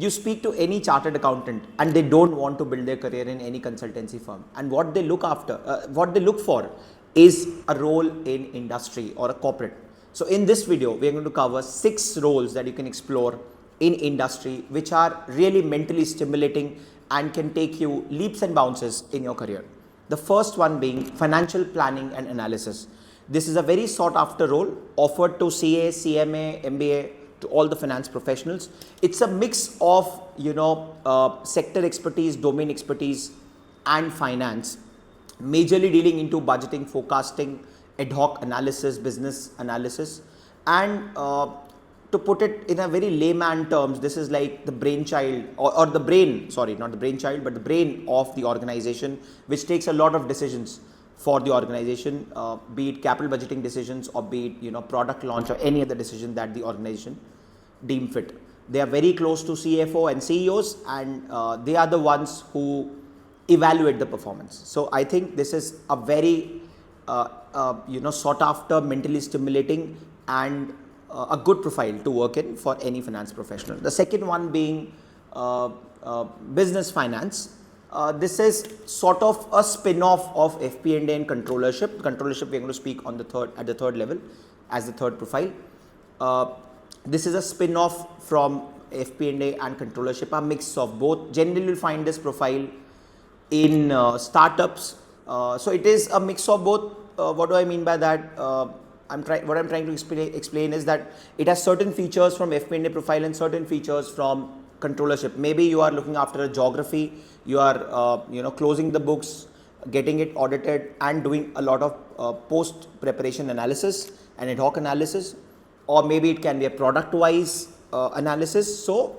You speak to any chartered accountant and they don't want to build their career in any consultancy firm, and what they look for is a role in industry or a corporate. So in this video we are going to cover 6 roles that you can explore in industry which are really mentally stimulating and can take you leaps and bounces in your career. The first one being financial planning and analysis. This is a very sought after role offered to CA, CMA, MBA, to all the finance professionals. It's a mix of sector expertise, domain expertise and finance, majorly dealing into budgeting, forecasting, ad hoc analysis, business analysis, and to put it in a very layman terms, this is like the brainchild or the brain, sorry, not the brainchild, but the brain of the organization, which takes a lot of decisions for the organization, be it capital budgeting decisions or be it product launch or any other decision that the organization deem fit. They are very close to CFO and CEOs, and they are the ones who evaluate the performance. So I think this is a very sought after, mentally stimulating and a good profile to work in for any finance professional. The second one being business finance. This is sort of a spin-off of FP&A and controllership. Controllership we are going to speak on at the third level as the third profile. This is a spin-off from FP&A and controllership, a mix of both. Generally you'll find this profile in startups. So it is a mix of both. What do I mean by that? What I'm trying to explain is that it has certain features from FP&A profile and certain features from controllership. Maybe you are looking after a geography, you are closing the books, getting it audited and doing a lot of post preparation analysis and ad hoc analysis, or maybe it can be a product wise analysis. So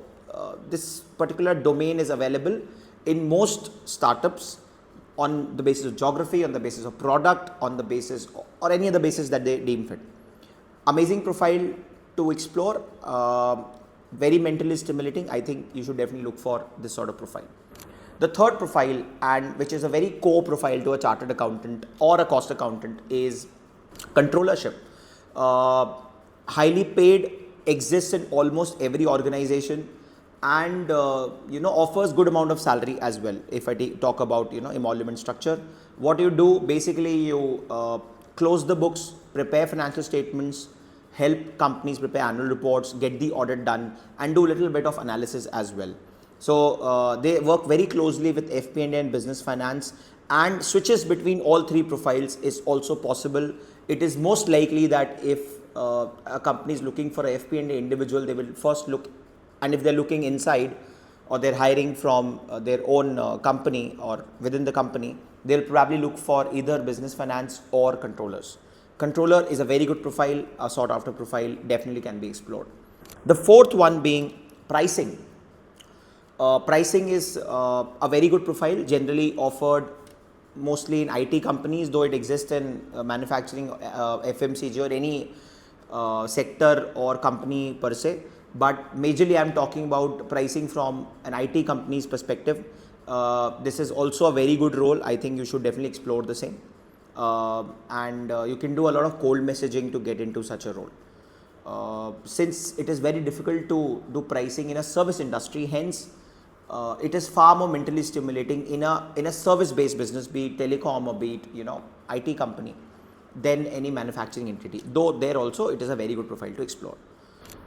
this particular domain is available in most startups on the basis of geography, on the basis of product, on the basis or any other basis that they deem fit. Amazing profile to explore, very mentally stimulating. I think you should definitely look for this sort of profile. The third profile, and which is a very core profile to a chartered accountant or a cost accountant, is controllership. Highly paid, exists in almost every organization, and offers good amount of salary as well. If I talk about emolument structure, what you do basically, you close the books, prepare financial statements, help companies prepare annual reports, get the audit done, and do a little bit of analysis as well. So they work very closely with FP&A and business finance, and switches between all 3 profiles is also possible. It is most likely that if a company is looking for a FP&A individual, they will first look, and if they're looking inside or they're hiring from their own company or within the company, they'll probably look for either business finance or controllers. Controller is a very good profile, a sought after profile, definitely can be explored. The fourth one being pricing. Pricing is a very good profile, generally offered mostly in IT companies, though it exists in manufacturing, FMCG or any sector or company per se. But majorly I am talking about pricing from an IT company's perspective. This is also a very good role. I think you should definitely explore the same. And you can do a lot of cold messaging to get into such a role. Since it is very difficult to do pricing in a service industry, hence it is far more mentally stimulating in a service based business, be it telecom or be it IT company, than any manufacturing entity. Though there also it is a very good profile to explore.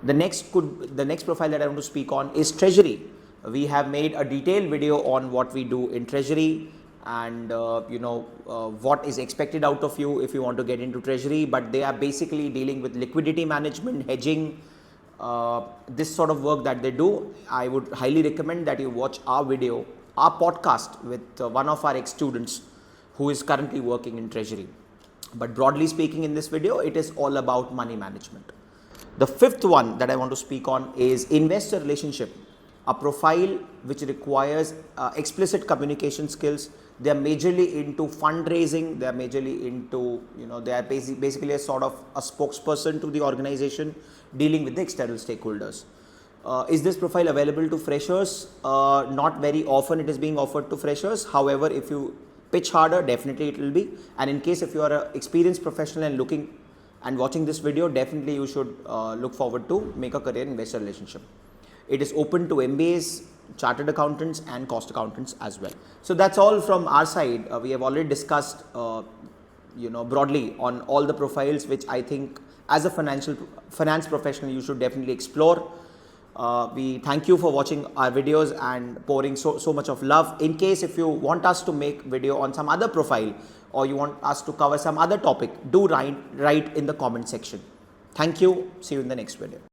The next profile that I want to speak on is Treasury. We have made a detailed video on what we do in Treasury and what is expected out of you if you want to get into Treasury. But they are basically dealing with liquidity management, hedging, this sort of work that they do. I would highly recommend that you watch our video, our podcast with one of our ex-students who is currently working in Treasury. But broadly speaking, in this video, it is all about money management. The fifth one that I want to speak on is investor relationship, a profile which requires explicit communication skills. They are majorly into fundraising. They are majorly into, they are basically a sort of a spokesperson to the organization, dealing with the external stakeholders. Is this profile available to freshers? Not very often it is being offered to freshers. However, if you pitch harder, definitely it will be. And in case if you are an experienced professional and looking and watching this video, definitely you should look forward to make a career in investor relationship. It is open to MBAs, chartered accountants and cost accountants as well. So that's all from our side. We have already discussed broadly on all the profiles which I think as a finance professional you should definitely explore. We thank you for watching our videos and pouring so much of love. In case if you want us to make video on some other profile or you want us to cover some other topic, do write in the comment section. Thank you. See you in the next video.